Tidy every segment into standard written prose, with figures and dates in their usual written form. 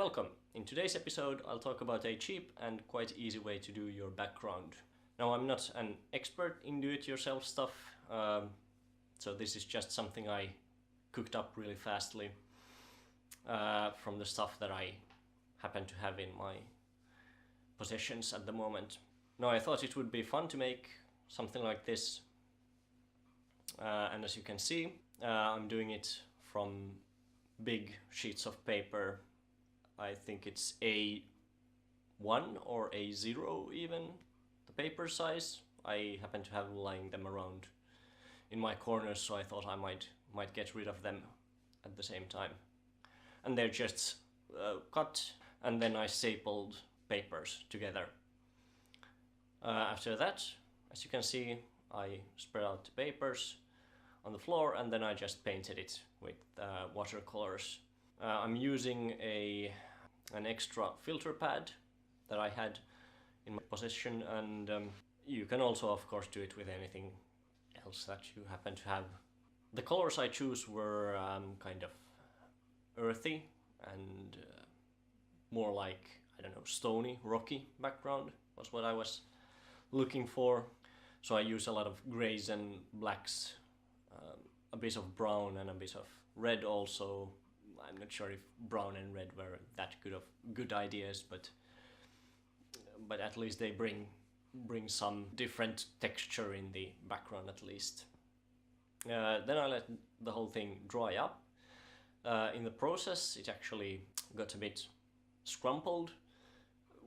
Welcome! In today's episode I'll talk about a cheap and quite easy way to do your background. Now I'm not an expert in do-it-yourself stuff, so this is just something I cooked up really fastly from the stuff that I happen to have in my possessions at the moment. Now I thought it would be fun to make something like this, and as you can see I'm doing it from big sheets of paper. I think it's A1 or A0 even, the paper size. I happen to have lying them around in my corners, so I thought I might get rid of them at the same time. And they're just cut, and then I stapled papers together. After that, as you can see, I spread out the papers on the floor, and then I just painted it with watercolors. I'm using an extra filter pad that I had in my possession, and you can also of course do it with anything else that you happen to have. The colors I choose were kind of earthy and more like, I don't know, stony, rocky background was what I was looking for. So I use a lot of grays and blacks, a bit of brown and a bit of red also. I'm not sure if brown and red were that good ideas, but at least they bring some different texture in the background at least. Then I let the whole thing dry up. In the process it actually got a bit scrumpled,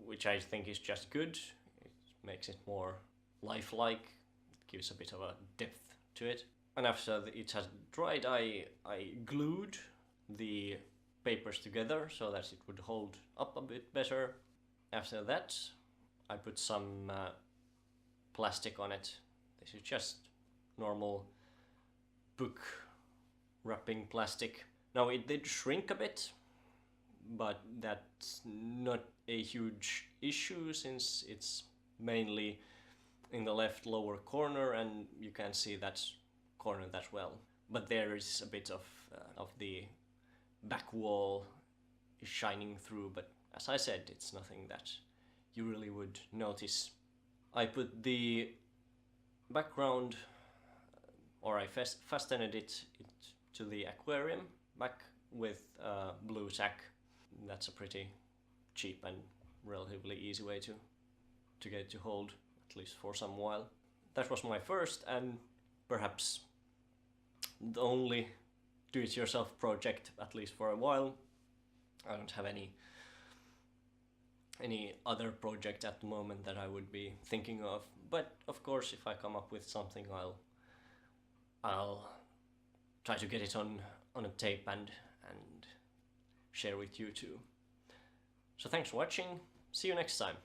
which I think is just good. It makes it more lifelike, it gives a bit of a depth to it. And after it has dried, I glued the papers together so that it would hold up a bit better. After that I put some plastic on it. This is just normal book wrapping plastic. Now it did shrink a bit, but that's not a huge issue since it's mainly in the left lower corner and you can't see that corner that well. But there is a bit of the back wall is shining through, but as I said, it's nothing that you really would notice. I put the background, or I fastened it to the aquarium back with blue tack. That's a pretty cheap and relatively easy way to get it to hold, at least for some while. That was my first and perhaps the only do-it-yourself project, at least for a while. I don't have any other project at the moment that I would be thinking of, but of course if I come up with something I'll try to get it on a tape and share with you too. So thanks for watching, see you next time.